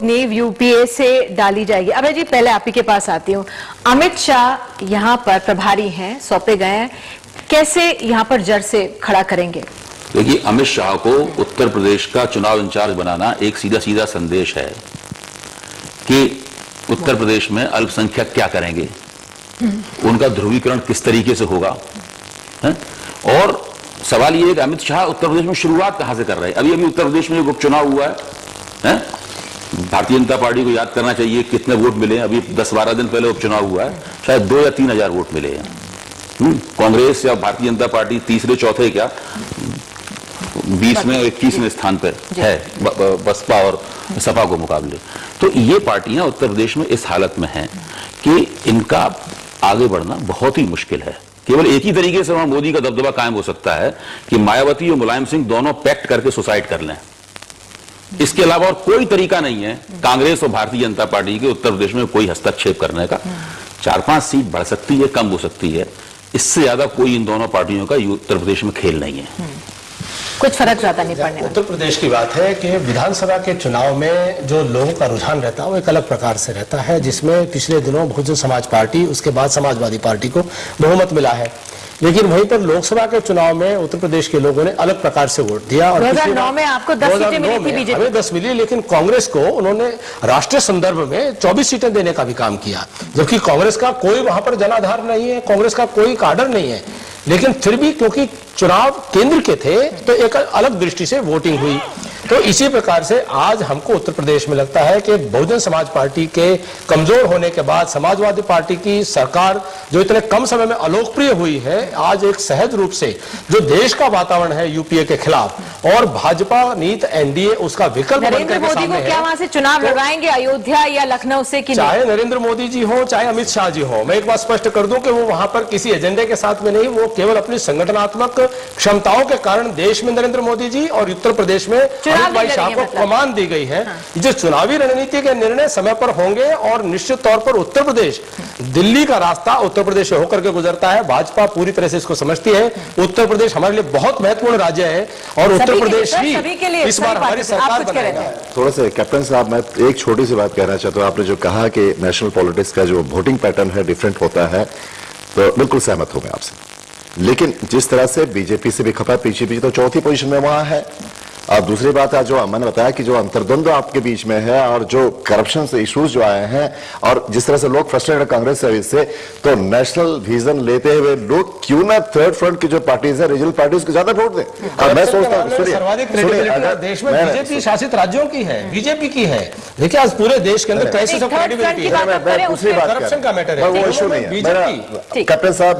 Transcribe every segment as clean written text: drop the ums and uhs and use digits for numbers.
मजबूत नींव यूपीए से डाली जाएगी। अभय जी, पहले आप ही के पास आती हूँ। अमित शाह यहाँ पर प्रभारी हैं, सौंपे गए हैं, कैसे यहाँ पर जड़ से खड़ा करेंगे? देखिए, अमित शाह को उत्तर प्रदेश का चुनाव इंचार्ज बनाना एक सीधा सीधा संदेश है कि उत्तर प्रदेश में अल्पसंख्यक क्या करेंगे, उनका ध्रुवीकरण किस तरीके से होगा है? और सवाल ये है कि अमित शाह उत्तर प्रदेश में शुरुआत कहां से कर रहे हैं। अभी उत्तर प्रदेश में एक उपचुनाव हुआ है? भारतीय जनता पार्टी को याद करना चाहिए कितने वोट मिले। अभी 10-12 दिन पहले उपचुनाव हुआ है, शायद 2 या 3 हजार वोट मिले हैं। कांग्रेस या भारतीय जनता पार्टी तीसरे चौथे क्या 20 में 21वें स्थान पर है बसपा और सपा को मुकाबले। तो ये पार्टियां उत्तर प्रदेश में इस हालत में हैं कि इनका आगे बढ़ना बहुत ही मुश्किल है। केवल एक ही तरीके से वहां मोदी का दबदबा कायम हो सकता है कि मायावती और मुलायम सिंह दोनों पैक्ट करके सुसाइड कर लें। इसके अलावा और कोई तरीका नहीं है कांग्रेस और भारतीय जनता पार्टी के उत्तर प्रदेश में कोई हस्तक्षेप करने का। 4-5 सीट बढ़ सकती है, कम हो सकती है, इससे ज्यादा कोई इन दोनों पार्टियों का उत्तर प्रदेश में खेल नहीं है। कुछ फर्क ज्यादा नहीं पड़ने। उत्तर प्रदेश की बात है कि विधानसभा के चुनाव में जो लोगों का रुझान रहता है वो एक अलग प्रकार से रहता है, जिसमें पिछले दिनों बहुजन समाज पार्टी, उसके बाद समाजवादी पार्टी को बहुमत मिला है। लेकिन वहीं पर लोकसभा के चुनाव में उत्तर प्रदेश के लोगों ने अलग प्रकार से वोट दिया। और 2009 में आपको 10 सीटें मिली थी बीजेपी, हमें 10 मिली, लेकिन कांग्रेस को उन्होंने राष्ट्रीय संदर्भ में 24 सीटें देने का भी काम किया, जबकि कांग्रेस का कोई वहां पर जनाधार नहीं है, कांग्रेस का कोई काडर नहीं है। लेकिन फिर भी क्योंकि चुनाव केंद्र के थे तो एक अलग दृष्टि से वोटिंग हुई। तो इसी प्रकार से आज हमको उत्तर प्रदेश में लगता है कि बहुजन समाज पार्टी के कमजोर होने के बाद समाजवादी पार्टी की सरकार जो इतने कम समय में अलोकप्रिय हुई है, आज एक सहज रूप से जो देश का वातावरण है यूपीए के खिलाफ और भाजपा नीत एनडीए उसका विकल्प नरेंद्र मोदी को क्या वहां से चुनाव लड़वाएंगे अयोध्या या लखनऊ से? कि चाहे नरेंद्र मोदी जी हो चाहे अमित शाह जी हो, मैं एक बात स्पष्ट कर दूं कि वो वहां पर किसी एजेंडे के साथ में नहीं, वो केवल अपनी संगठनात्मक क्षमताओं के कारण देश में नरेंद्र मोदी जी और उत्तर प्रदेश में अमित भाई शाह को कमान दी गई है। जो चुनावी रणनीति के निर्णय समय पर होंगे और निश्चित तौर पर उत्तर प्रदेश, दिल्ली का रास्ता उत्तर प्रदेश से होकर के गुजरता है। भाजपा पूरी तरह से इसको समझती है। उत्तर प्रदेश हमारे लिए बहुत महत्वपूर्ण राज्य है और उत्तर प्रदेश ही इस बार हमारी सरकार बनाएगा। थोड़ा सा कैप्टन साहब, मैं एक छोटी सी बात कहना चाहता हूँ। आपने जो कहा कि नेशनल पॉलिटिक्स का जो वोटिंग पैटर्न है डिफरेंट होता है, तो बिल्कुल सहमत हूं मैं आपसे। लेकिन जिस तरह से बीजेपी से भी खपा, बीजेपी तो चौथी पोजीशन में वहां है। और दूसरी बात है जो मैंने बताया कि जो अंतर्द्वंद आपके बीच में है और जो करप्शन से इश्यूज जो आए हैं और जिस तरह से लोग फ्रस्ट्रेटेड कांग्रेस सर्विस से, तो नेशनल विजन लेते हुए लोग क्यों ना थर्ड फ्रंट की जो पार्टीज है, रीजनल पार्टीज को ज्यादा वोट दें। और मैं सोचता हूँ देश में बीजेपी शासित राज्यों की है, बीजेपी की है। देखिए आज पूरे देश के अंदर क्राइसिस ऑफ क्रेडिबिलिटी है, दूसरी बात करप्शन का मैटर है, वो इशू नहीं है। कैप्टन साहब,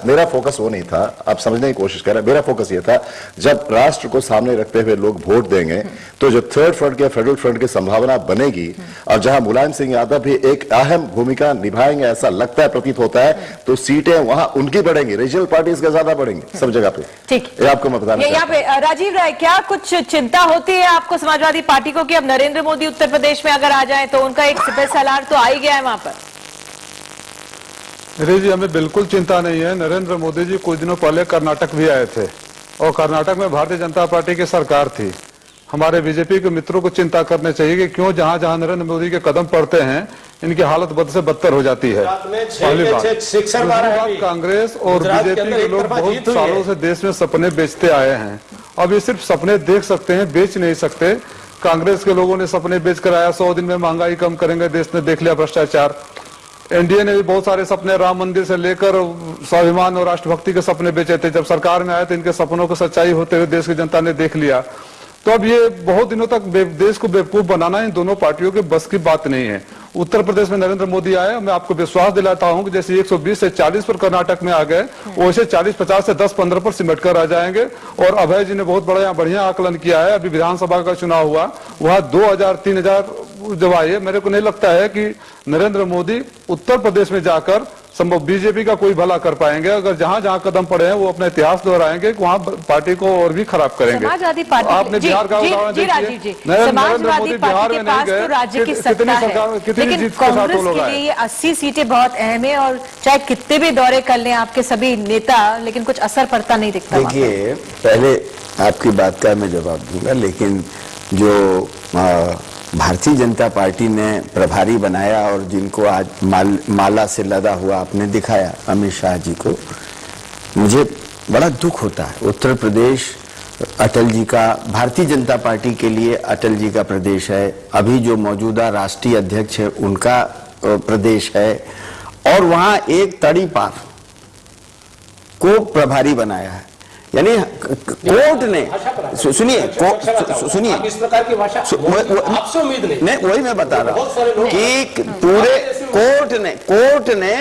मेरा फोकस वो नहीं था, आप समझने की कोशिश कर रहे हैं। मेरा फोकस ये था, जब राष्ट्र को सामने रखते हुए लोग वोट देंगे तो जो थर्ड फ्रंट या फेडरल फ्रंट की संभावना बनेगी और जहां मुलायम सिंह यादव भी एक अहम भूमिका निभाएंगे ऐसा लगता है, प्रतीत होता है, तो सीटें वहां उनकी बढ़ेंगी, रीजनल पार्टीज का ज्यादा बढ़ेंगे सब जगह पे। ठीक, ये आपको मैं बताना यहाँ पे राजीव राय, क्या कुछ चिंता होती है आपको समाजवादी पार्टी को कि अब नरेंद्र मोदी उत्तर प्रदेश में अगर आ जाए तो उनका एक सिपह सालार तो आ ही गया है वहां पर? जी, हमें बिल्कुल चिंता नहीं है। नरेंद्र मोदी जी कुछ दिनों पहले कर्नाटक भी आए थे और कर्नाटक में भारतीय जनता पार्टी की सरकार थी। हमारे बीजेपी के मित्रों को चिंता करनी चाहिए कि क्यों जहां जहां नरेंद्र मोदी के कदम पड़ते हैं इनकी हालत बद से बदतर हो जाती है। पहली बात। दूसरी बात, कांग्रेस और बीजेपी के लोग बहुत सालों से देश में सपने बेचते आए हैं। अब ये सिर्फ सपने देख सकते हैं, बेच नहीं सकते। कांग्रेस के लोगों ने सपने बेच कर आया 100 दिन में महंगाई कम करेंगे, देश ने देख लिया भ्रष्टाचार। एनडीए ने भी बहुत सारे सपने राम मंदिर से लेकर स्वाभिमान और राष्ट्रभक्ति के सपने बेचे थे। जब सरकार में आए तो इनके सपनों को सच्चाई होते हुए देश की जनता ने देख लिया। तो अब ये बहुत दिनों तक देश को बेवकूफ बनाना इन दोनों पार्टियों के बस की बात नहीं है। उत्तर प्रदेश में नरेंद्र मोदी आए, मैं आपको विश्वास दिलाता हूं कि जैसे 120 से 40 पर कर्नाटक में आ गए, वैसे 40-50 से 10-15 पर सिमट कर आ जाएंगे। और अभय जी ने बहुत बढ़िया आकलन किया है। अभी विधानसभा का चुनाव हुआ, वहां 2000-3000 जब आए। मेरे को नहीं लगता है कि नरेंद्र मोदी उत्तर प्रदेश में जाकर संभव बीजेपी का कोई भला कर पाएंगे। अगर जहां जहां कदम पड़े हैं वो अपना इतिहास दोहराएंगे, वहां पार्टी को और भी खराब करेंगे। समाजवादी पार्टी, आपने बिहार का उदाहरण देखिए, नरेंद्र मोदी बिहार में नहीं गए, राज्य की कितनी जीत के साथ वो लोग आए। ये 80 सीटें बहुत अहम है और चाहे कितने भी दौरे कर लें आपके सभी नेता, लेकिन कुछ असर पड़ता नहीं दिखता। देखिए, पहले आपकी बात का मैं जवाब दूंगा, लेकिन जो भारतीय जनता पार्टी ने प्रभारी बनाया और जिनको आज माला से लदा हुआ आपने दिखाया अमित शाह जी को, मुझे बड़ा दुख होता है। उत्तर प्रदेश अटल जी का, भारतीय जनता पार्टी के लिए अटल जी का प्रदेश है, अभी जो मौजूदा राष्ट्रीय अध्यक्ष है उनका प्रदेश है, और वहां एक तड़ी पार को प्रभारी बनाया है। यानी कोर्ट ने, सुनिए इस प्रकार की भाषा आपसे उम्मीद नहीं, वही मैं बता रहा हूं कि पूरे कोर्ट ने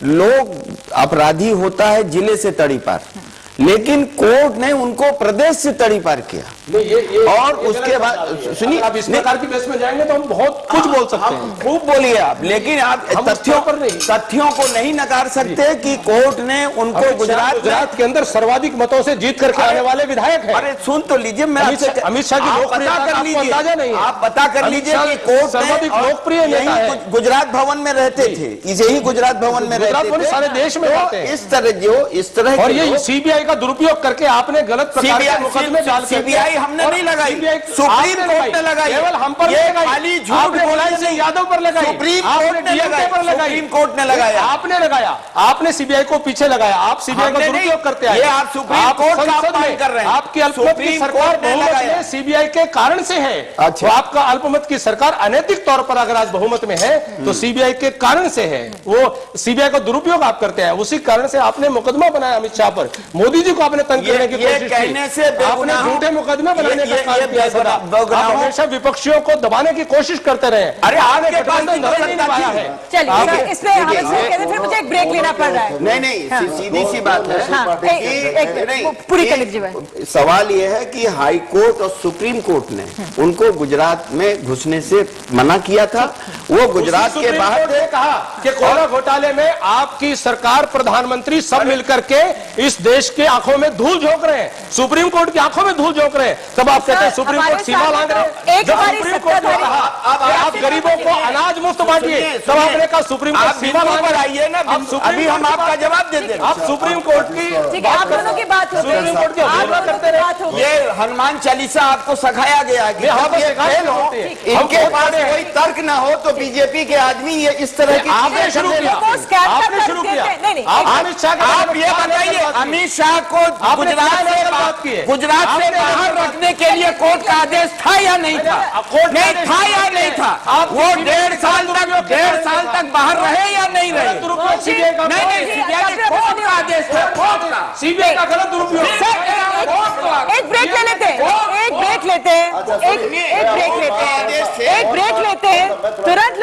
लोग अपराधी होता है जिले से तड़ी पार, लेकिन कोर्ट ने उनको प्रदेश से तड़ी पार किया। और उसके बाद सुनिए, आप इस प्रकार की बहस में जाएंगे तो हम बहुत कुछ बोल सकते हैं, खूब बोलिए आप, लेकिन आप तथ्यों को नहीं नकार सकते कि कोर्ट ने उनको गुजरात के अंदर सर्वाधिक मतों से जीत करके आने वाले विधायक हैं। अरे सुन तो लीजिए, मैं अमित शाह की लोकप्रियता का आपको अंदाजा नहीं है। आप पता कर लीजिए कि कोर्ट सर्वाधिक लोकप्रिय नेता है। गुजरात भवन में रहते थे, यही गुजरात भवन में रहते थे, सारे देश में रहते हैं। इस तरह और ये सीबीआई का दुरुपयोग करके आपने गलत प्रकार के मुकदमे डाल करके, सीबीआई हमने नहीं लगाई, सुप्रीम कोर्ट ने लगाई, केवल हम पर खाली झूठ बोलने से यादव पर लगाई, सुप्रीम कोर्ट ने लगाई, सुप्रीम कोर्ट ने लगाया, आपने लगाया, आपने सीबीआई को पीछे लगाया, आप सीबीआई का दुरुपयोग करते हैं। ये आप सुप्रीम कोर्ट का अपमान कर रहे हैं। आपकी अल्पमत की सरकार बहुमत में सीबीआई के कारण से है। अच्छा। तो आपका अल्पमत की सरकार अनैतिक तौर पर अगर आज बहुमत में है तो सीबीआई के कारण से है, वो सीबीआई का दुरुपयोग आप करते हैं, उसी कारण से आपने मुकदमा बनाया अमित शाह पर, मोदी जी को आपने तंग करने की कोशिश की, आपने झूठे मुकदमे बनाने का काम किया सदा। आप हमेशा विपक्षियों को दबाने की कोशिश करते रहे। अरे आपके पास नहीं निभाया है। चलिए, इसमें फिर मुझे एक ब्रेक लेना पड़ रहा है। नहीं, सीधी सी बात है। पूरी कर लीजिए। सवाल यह है कि हाई कोर्ट और सुप्रीम कोर्ट ने उनको गुजरात में घुसने से मना किया था। वो गुजरात के बाहर ने कहा कि कोयला घोटाले में आपकी सरकार, प्रधानमंत्री सब मिलकर के इस देश के आंखों में धूल झोंक रहे हैं, सुप्रीम कोर्ट की आंखों में धूल झोंक रहे हैं। तब आप कहते हैं सुप्रीम कोर्ट सीमा लांघ रहे हैं। जब सुप्रीम कोर्ट ने कहा आप गरीबों को अनाज मुफ्त बांटिए, तब आपने कहा सुप्रीम कोर्ट सीमा लांघ रहा है। अभी हम आपका जवाब देते हैं। आप सुप्रीम कोर्ट की आप दोनों की बात हो, सुप्रीम कोर्ट की अवहेलना करते रहे। ये हनुमान चालीसा आपको सिखाया गया है कि इनके पास कोई तर्क ना हो तो बीजेपी के आदमी ये इस तरह की आपने शुरू किया, आपने शुरू किया। अमित शाह, आप ये बताइए, अमित शाह को गुजरात से बाहर रखने के लिए कोर्ट का आदेश था या नहीं था? नहीं था या नहीं था? वो 1.5 साल तक बाहर रहे या नहीं रहे? नहीं, सीबीआई कोर्ट का आदेश था, कोर्ट का। सीबीआई का गलत दुरुपयोग। एक ब्रेक ले लेते हैं, एक ब्रेक लेते हैं, एक ब्रेक लेते हैं, तुरंत